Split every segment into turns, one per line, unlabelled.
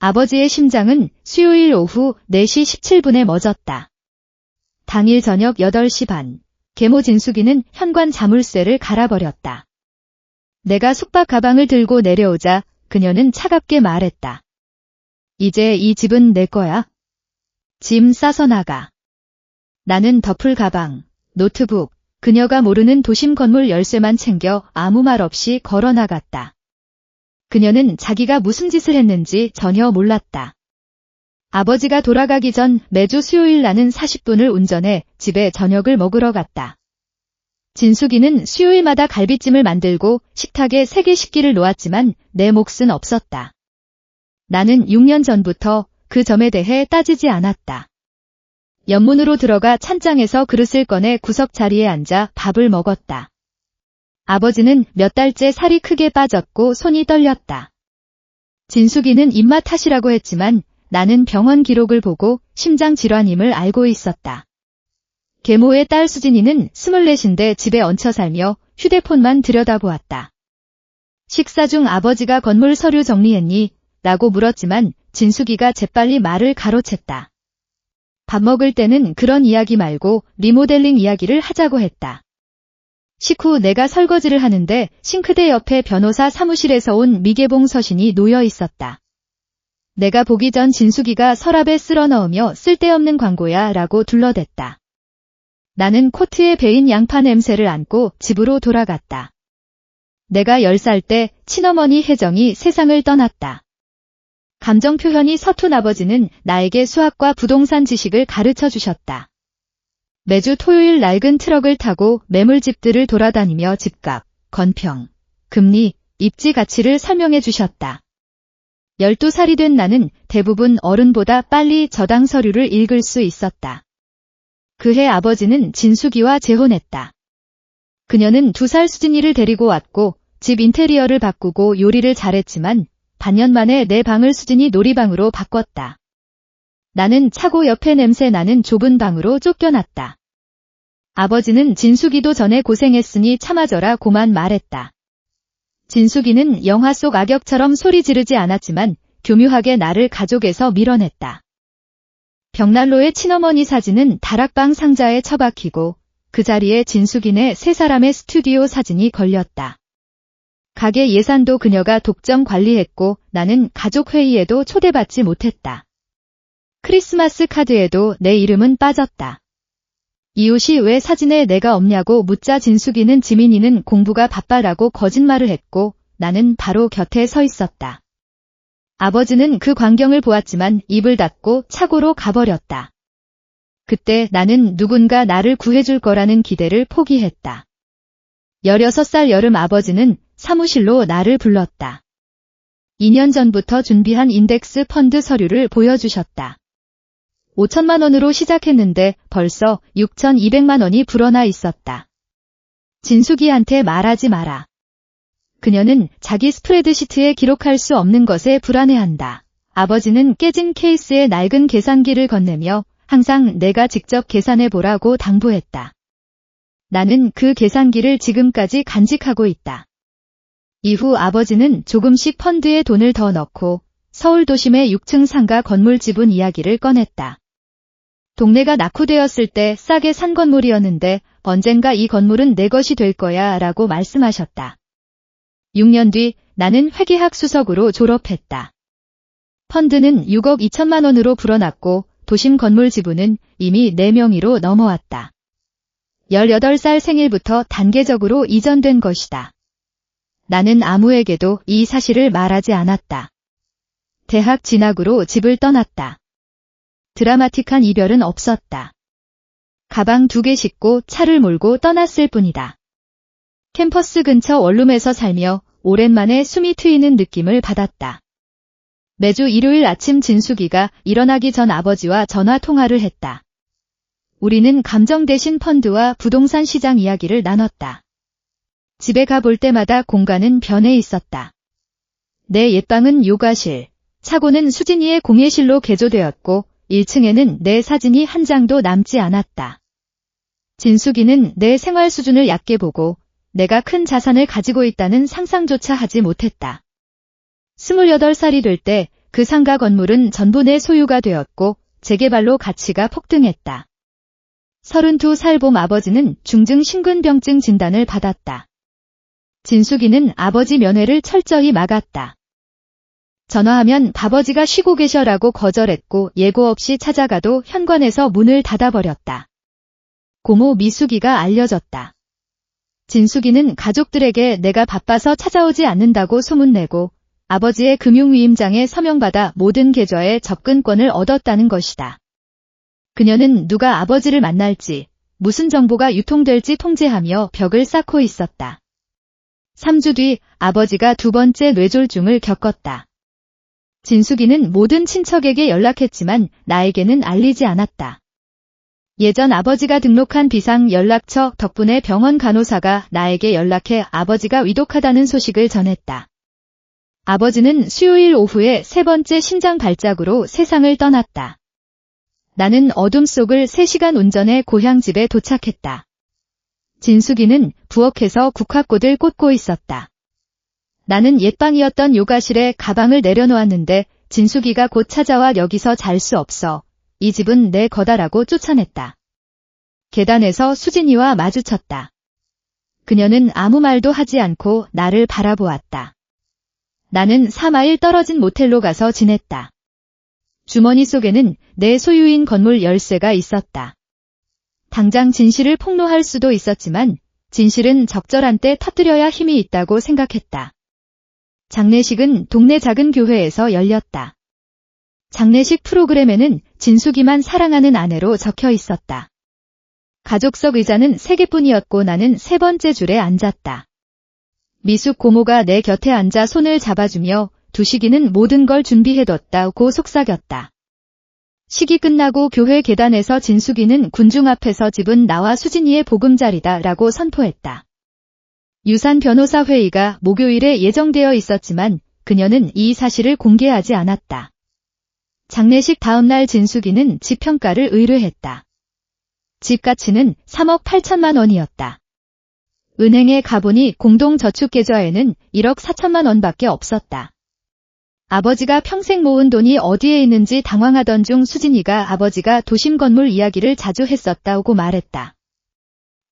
아버지의 심장은 수요일 오후 4시 17분에 멎었다. 당일 저녁 8시 반, 계모 진숙이는 현관 자물쇠를 갈아버렸다. 내가 숙박 가방을 들고 내려오자 그녀는 차갑게 말했다. 이제 이 집은 내 거야. 짐 싸서 나가. 나는 덮을 가방, 노트북, 그녀가 모르는 도심 건물 열쇠만 챙겨 아무 말 없이 걸어 나갔다. 그녀는 자기가 무슨 짓을 했는지 전혀 몰랐다. 아버지가 돌아가기 전 매주 수요일 나는 40분을 운전해 집에 저녁을 먹으러 갔다. 진숙이는 수요일마다 갈비찜을 만들고 식탁에 3개 식기를 놓았지만 내 몫은 없었다. 나는 6년 전부터 그 점에 대해 따지지 않았다. 연문으로 들어가 찬장에서 그릇을 꺼내 구석 자리에 앉아 밥을 먹었다. 아버지는 몇 달째 살이 크게 빠졌고 손이 떨렸다. 진숙이는 입맛 탓이라고 했지만 나는 병원 기록을 보고 심장 질환임을 알고 있었다. 계모의 딸 수진이는 24인데 집에 얹혀 살며 휴대폰만 들여다보았다. 식사 중 아버지가 건물 서류 정리했니? 라고 물었지만 진숙이가 재빨리 말을 가로챘다. 밥 먹을 때는 그런 이야기 말고 리모델링 이야기를 하자고 했다. 식후 내가 설거지를 하는데 싱크대 옆에 변호사 사무실에서 온 미개봉 서신이 놓여 있었다. 내가 보기 전 진숙이가 서랍에 쓸어 넣으며 쓸데없는 광고야 라고 둘러댔다. 나는 코트에 배인 양파 냄새를 안고 집으로 돌아갔다. 내가 10살 때 친어머니 혜정이 세상을 떠났다. 감정 표현이 서툰 아버지는 나에게 수학과 부동산 지식을 가르쳐 주셨다. 매주 토요일 낡은 트럭을 타고 매물집들을 돌아다니며 집값, 건평, 금리, 입지 가치를 설명해 주셨다. 12살이 된 나는 대부분 어른보다 빨리 저당 서류를 읽을 수 있었다. 그해 아버지는 진숙이와 재혼했다. 그녀는 2살 수진이를 데리고 왔고 집 인테리어를 바꾸고 요리를 잘했지만 반년 만에 내 방을 수진이 놀이방으로 바꿨다. 나는 차고 옆에 냄새 나는 좁은 방으로 쫓겨났다. 아버지는 진숙이도 전에 고생했으니 참아줘라 고만 말했다. 진숙이는 영화 속 악역처럼 소리 지르지 않았지만 교묘하게 나를 가족에서 밀어냈다. 벽난로의 친어머니 사진은 다락방 상자에 처박히고 그 자리에 진숙이네 3사람의 스튜디오 사진이 걸렸다. 가게 예산도 그녀가 독점 관리했고 나는 가족회의에도 초대받지 못했다. 크리스마스 카드에도 내 이름은 빠졌다. 이웃이 왜 사진에 내가 없냐고 묻자 진숙이는 지민이는 공부가 바빠라고 거짓말을 했고 나는 바로 곁에 서 있었다. 아버지는 그 광경을 보았지만 입을 닫고 차고로 가버렸다. 그때 나는 누군가 나를 구해줄 거라는 기대를 포기했다. 16살 여름 아버지는 사무실로 나를 불렀다. 2년 전부터 준비한 인덱스 펀드 서류를 보여주셨다. 5천만 원으로 시작했는데 벌써 6,200만 원이 불어나 있었다. 진숙이한테 말하지 마라. 그녀는 자기 스프레드시트에 기록할 수 없는 것에 불안해한다. 아버지는 깨진 케이스에 낡은 계산기를 건네며 항상 내가 직접 계산해보라고 당부했다. 나는 그 계산기를 지금까지 간직하고 있다. 이후 아버지는 조금씩 펀드에 돈을 더 넣고 서울 도심의 6층 상가 건물 지분 이야기를 꺼냈다. 동네가 낙후되었을 때 싸게 산 건물이었는데 언젠가 이 건물은 내 것이 될 거야 라고 말씀하셨다. 6년 뒤 나는 회계학 수석으로 졸업했다. 펀드는 6억 2천만 원으로 불어났고 도심 건물 지분은 이미 내 명의로 넘어왔다. 18살 생일부터 단계적으로 이전된 것이다. 나는 아무에게도 이 사실을 말하지 않았다. 대학 진학으로 집을 떠났다. 드라마틱한 이별은 없었다. 가방 2개 싣고 차를 몰고 떠났을 뿐이다. 캠퍼스 근처 원룸에서 살며 오랜만에 숨이 트이는 느낌을 받았다. 매주 일요일 아침 진숙이가 일어나기 전 아버지와 전화 통화를 했다. 우리는 감정 대신 펀드와 부동산 시장 이야기를 나눴다. 집에 가볼 때마다 공간은 변해 있었다. 내 옛방은 요가실, 차고는 수진이의 공예실로 개조되었고 1층에는 내 사진이 한 장도 남지 않았다. 진숙이는 내 생활 수준을 얕게 보고 내가 큰 자산을 가지고 있다는 상상조차 하지 못했다. 28살이 될 때 그 상가 건물은 전부 내 소유가 되었고 재개발로 가치가 폭등했다. 32살 봄 아버지는 중증 심근병증 진단을 받았다. 진숙이는 아버지 면회를 철저히 막았다. 전화하면 아버지가 쉬고 계셔라고 거절했고 예고 없이 찾아가도 현관에서 문을 닫아버렸다. 고모 미숙이가 알려졌다. 진숙이는 가족들에게 내가 바빠서 찾아오지 않는다고 소문내고 아버지의 금융위임장에 서명받아 모든 계좌에 접근권을 얻었다는 것이다. 그녀는 누가 아버지를 만날지, 무슨 정보가 유통될지 통제하며 벽을 쌓고 있었다. 3주 뒤 아버지가 두 번째 뇌졸중을 겪었다. 진숙이는 모든 친척에게 연락했지만 나에게는 알리지 않았다. 예전 아버지가 등록한 비상 연락처 덕분에 병원 간호사가 나에게 연락해 아버지가 위독하다는 소식을 전했다. 아버지는 수요일 오후에 세 번째 심장 발작으로 세상을 떠났다. 나는 어둠 속을 3시간 운전해 고향 집에 도착했다. 진숙이는 부엌에서 국화꽃을 꽂고 있었다. 나는 옛방이었던 요가실에 가방을 내려놓았는데 진숙이가 곧 찾아와 여기서 잘 수 없어. 이 집은 내 거다라고 쫓아냈다. 계단에서 수진이와 마주쳤다. 그녀는 아무 말도 하지 않고 나를 바라보았다. 나는 4마일 떨어진 모텔로 가서 지냈다. 주머니 속에는 내 소유인 건물 열쇠가 있었다. 당장 진실을 폭로할 수도 있었지만 진실은 적절한 때 터뜨려야 힘이 있다고 생각했다. 장례식은 동네 작은 교회에서 열렸다. 장례식 프로그램에는 진숙이만 사랑하는 아내로 적혀 있었다. 가족석 의자는 3개뿐이었고 나는 3번째 줄에 앉았다. 미숙 고모가 내 곁에 앉아 손을 잡아주며 두식이는 모든 걸 준비해뒀다고 속삭였다. 식이 끝나고 교회 계단에서 진숙이는 군중 앞에서 집은 나와 수진이의 보금자리다 라고 선포했다. 유산 변호사 회의가 목요일에 예정되어 있었지만 그녀는 이 사실을 공개하지 않았다. 장례식 다음날 진숙이는 집 평가를 의뢰했다. 집 가치는 3억 8천만 원이었다. 은행에 가보니 공동저축계좌에는 1억 4천만 원밖에 없었다. 아버지가 평생 모은 돈이 어디에 있는지 당황하던 중 수진이가 아버지가 도심 건물 이야기를 자주 했었다고 말했다.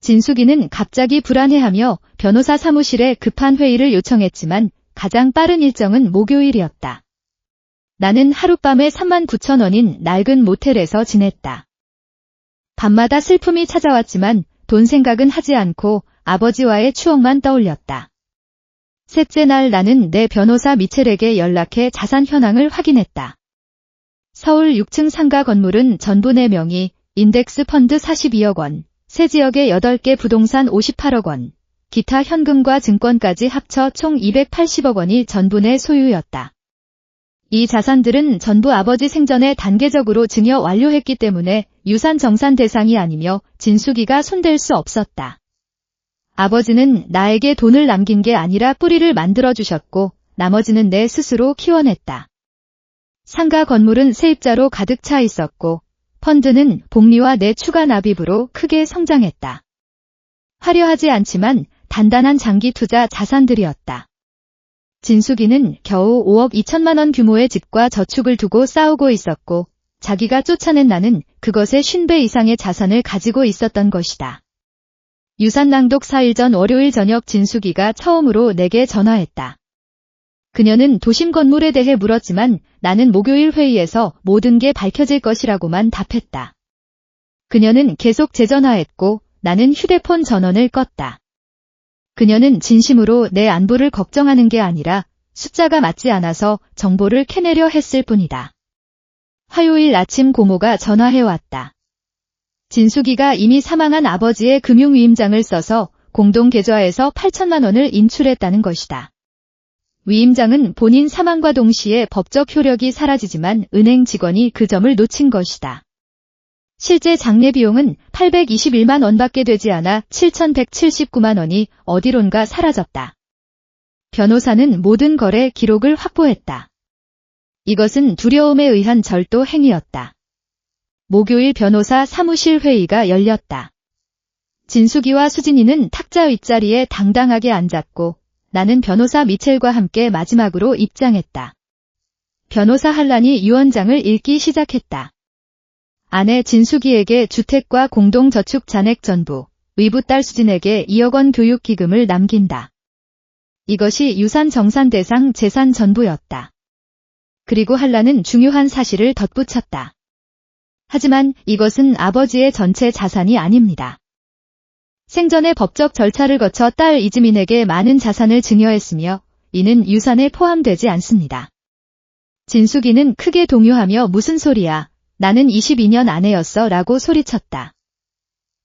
진숙이는 갑자기 불안해하며 변호사 사무실에 급한 회의를 요청했지만 가장 빠른 일정은 목요일이었다. 나는 하룻밤에 3만 9천 원인 낡은 모텔에서 지냈다. 밤마다 슬픔이 찾아왔지만 돈 생각은 하지 않고 아버지와의 추억만 떠올렸다. 셋째 날 나는 내 변호사 미첼에게 연락해 자산 현황을 확인했다. 서울 6층 상가 건물은 전부 내 명의, 인덱스 펀드 42억 원, 새 지역의 8개 부동산 58억 원, 기타 현금과 증권까지 합쳐 총 280억 원이 전부 내 소유였다. 이 자산들은 전부 아버지 생전에 단계적으로 증여 완료했기 때문에 유산 정산 대상이 아니며 진숙이가 손댈 수 없었다. 아버지는 나에게 돈을 남긴 게 아니라 뿌리를 만들어주셨고 나머지는 내 스스로 키워냈다. 상가 건물은 세입자로 가득 차 있었고 펀드는 복리와 내 추가 납입으로 크게 성장했다. 화려하지 않지만 단단한 장기 투자 자산들이었다. 진숙이는 겨우 5억 2천만 원 규모의 집과 저축을 두고 싸우고 있었고 자기가 쫓아낸 나는 그것의 50배 이상의 자산을 가지고 있었던 것이다. 유산낭독 4일 전 월요일 저녁 진숙이가 처음으로 내게 전화했다. 그녀는 도심 건물에 대해 물었지만 나는 목요일 회의에서 모든 게 밝혀질 것이라고만 답했다. 그녀는 계속 재전화했고 나는 휴대폰 전원을 껐다. 그녀는 진심으로 내 안부를 걱정하는 게 아니라 숫자가 맞지 않아서 정보를 캐내려 했을 뿐이다. 화요일 아침 고모가 전화해왔다. 진숙이가 이미 사망한 아버지의 금융위임장을 써서 공동계좌에서 8천만 원을 인출했다는 것이다. 위임장은 본인 사망과 동시에 법적 효력이 사라지지만 은행 직원이 그 점을 놓친 것이다. 실제 장례 비용은 821만 원밖에 되지 않아 7,179만 원이 어디론가 사라졌다. 변호사는 모든 거래 기록을 확보했다. 이것은 두려움에 의한 절도 행위였다. 목요일 변호사 사무실 회의가 열렸다. 진숙이와 수진이는 탁자 윗자리에 당당하게 앉았고 나는 변호사 미첼과 함께 마지막으로 입장했다. 변호사 한란이 유언장을 읽기 시작했다. 아내 진숙이에게 주택과 공동저축 잔액 전부, 위부딸 수진에게 2억 원 교육기금을 남긴다. 이것이 유산 정산 대상 재산 전부였다. 그리고 한란은 중요한 사실을 덧붙였다. 하지만 이것은 아버지의 전체 자산이 아닙니다. 생전에 법적 절차를 거쳐 딸 이지민에게 많은 자산을 증여했으며 이는 유산에 포함되지 않습니다. 진숙이는 크게 동요하며 무슨 소리야, 나는 22년 아내였어 라고 소리쳤다.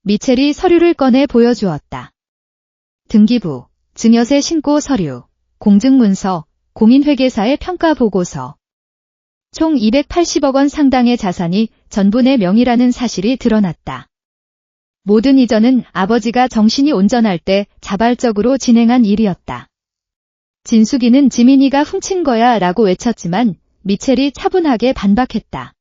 미첼이 서류를 꺼내 보여주었다. 등기부, 증여세 신고 서류, 공증문서, 공인회계사의 평가보고서. 총 280억 원 상당의 자산이 전부 내 명의라는 사실이 드러났다. 모든 이전은 아버지가 정신이 온전할 때 자발적으로 진행한 일이었다. 진숙이는 지민이가 훔친 거야 라고 외쳤지만 미첼이 차분하게 반박했다.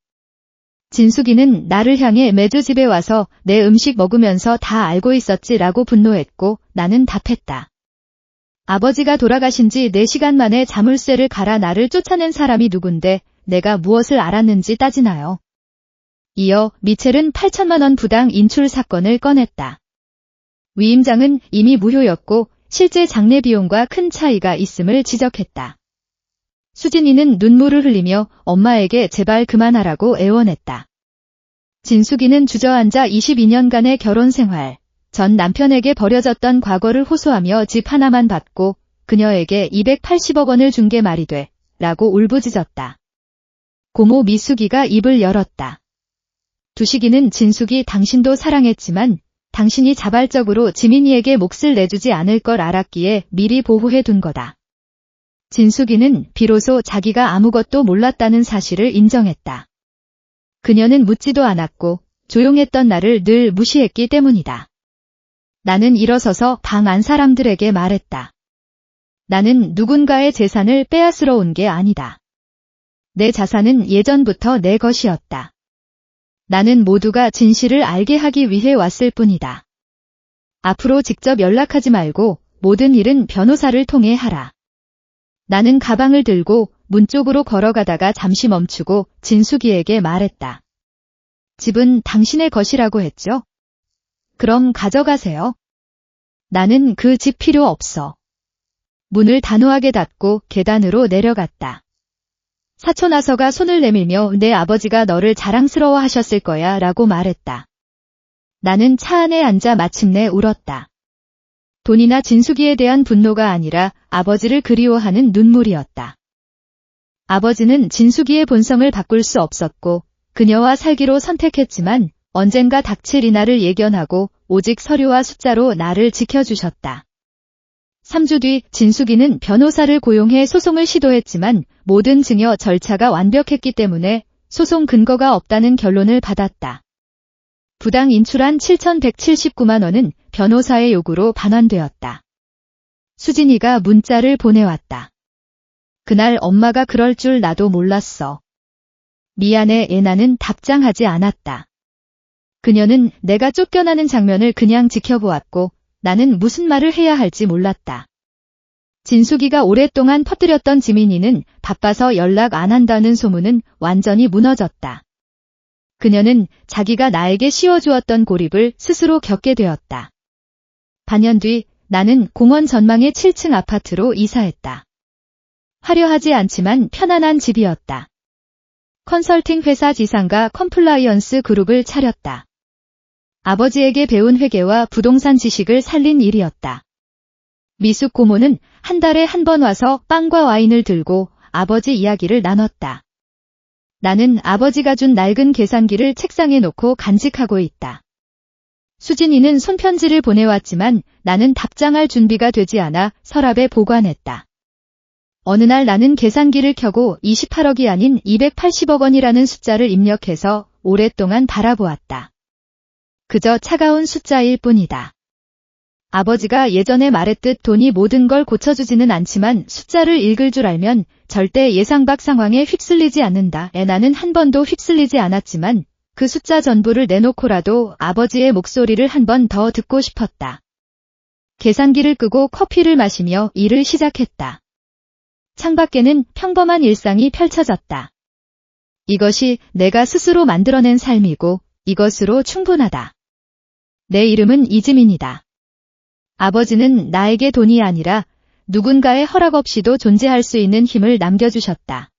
진숙이는 나를 향해 매주 집에 와서 내 음식 먹으면서 다 알고 있었지 라고 분노했고 나는 답했다. 아버지가 돌아가신 지 4시간 만에 자물쇠를 갈아 나를 쫓아낸 사람이 누군데 내가 무엇을 알았는지 따지나요? 이어 미첼은 8천만 원 부당 인출 사건을 꺼냈다. 위임장은 이미 무효였고 실제 장례 비용과 큰 차이가 있음을 지적했다. 수진이는 눈물을 흘리며 엄마에게 제발 그만하라고 애원했다. 진숙이는 주저앉아 22년간의 결혼 생활, 전 남편에게 버려졌던 과거를 호소하며 집 하나만 받고 그녀에게 280억 원을 준 게 말이 돼 라고 울부짖었다. 고모 미숙이가 입을 열었다. 두식이는 진숙이 당신도 사랑했지만 당신이 자발적으로 지민이에게 몫을 내주지 않을 걸 알았기에 미리 보호해 둔 거다. 진숙이는 비로소 자기가 아무것도 몰랐다는 사실을 인정했다. 그녀는 묻지도 않았고 조용했던 나를 늘 무시했기 때문이다. 나는 일어서서 방 안 사람들에게 말했다. 나는 누군가의 재산을 빼앗으러 온 게 아니다. 내 자산은 예전부터 내 것이었다. 나는 모두가 진실을 알게 하기 위해 왔을 뿐이다. 앞으로 직접 연락하지 말고 모든 일은 변호사를 통해 하라. 나는 가방을 들고 문 쪽으로 걸어가다가 잠시 멈추고 진숙이에게 말했다. 집은 당신의 것이라고 했죠? 그럼 가져가세요. 나는 그 집 필요 없어. 문을 단호하게 닫고 계단으로 내려갔다. 사촌 아서가 손을 내밀며 내 아버지가 너를 자랑스러워 하셨을 거야 라고 말했다. 나는 차 안에 앉아 마침내 울었다. 돈이나 진숙이에 대한 분노가 아니라 아버지를 그리워하는 눈물이었다. 아버지는 진숙이의 본성을 바꿀 수 없었고 그녀와 살기로 선택했지만 언젠가 닥칠 이날을 예견하고 오직 서류와 숫자로 나를 지켜주셨다. 3주 뒤 진숙이는 변호사를 고용해 소송을 시도했지만 모든 증여 절차가 완벽했기 때문에 소송 근거가 없다는 결론을 받았다. 부당 인출한 7,179만 원은 변호사의 요구로 반환되었다. 수진이가 문자를 보내왔다. 그날 엄마가 그럴 줄 나도 몰랐어. 미안해 애나는 답장하지 않았다. 그녀는 내가 쫓겨나는 장면을 그냥 지켜보았고 나는 무슨 말을 해야 할지 몰랐다. 진숙이가 오랫동안 퍼뜨렸던 지민이는 바빠서 연락 안 한다는 소문은 완전히 무너졌다. 그녀는 자기가 나에게 씌워주었던 고립을 스스로 겪게 되었다. 반년 뒤 나는 공원 전망의 7층 아파트로 이사했다. 화려하지 않지만 편안한 집이었다. 컨설팅 회사 지상과 컴플라이언스 그룹을 차렸다. 아버지에게 배운 회계와 부동산 지식을 살린 일이었다. 미숙 고모는 한 달에 한 번 와서 빵과 와인을 들고 아버지 이야기를 나눴다. 나는 아버지가 준 낡은 계산기를 책상에 놓고 간직하고 있다. 수진이는 손편지를 보내왔지만 나는 답장할 준비가 되지 않아 서랍에 보관했다. 어느 날 나는 계산기를 켜고 28억이 아닌 280억 원이라는 숫자를 입력해서 오랫동안 바라보았다. 그저 차가운 숫자일 뿐이다. 아버지가 예전에 말했듯 돈이 모든 걸 고쳐주지는 않지만 숫자를 읽을 줄 알면 절대 예상 밖 상황에 휩쓸리지 않는다. 나는 한 번도 휩쓸리지 않았지만 그 숫자 전부를 내놓고라도 아버지의 목소리를 한 번 더 듣고 싶었다. 계산기를 끄고 커피를 마시며 일을 시작했다. 창밖에는 평범한 일상이 펼쳐졌다. 이것이 내가 스스로 만들어낸 삶이고 이것으로 충분하다. 내 이름은 이지민이다. 아버지는 나에게 돈이 아니라 누군가의 허락 없이도 존재할 수 있는 힘을 남겨주셨다.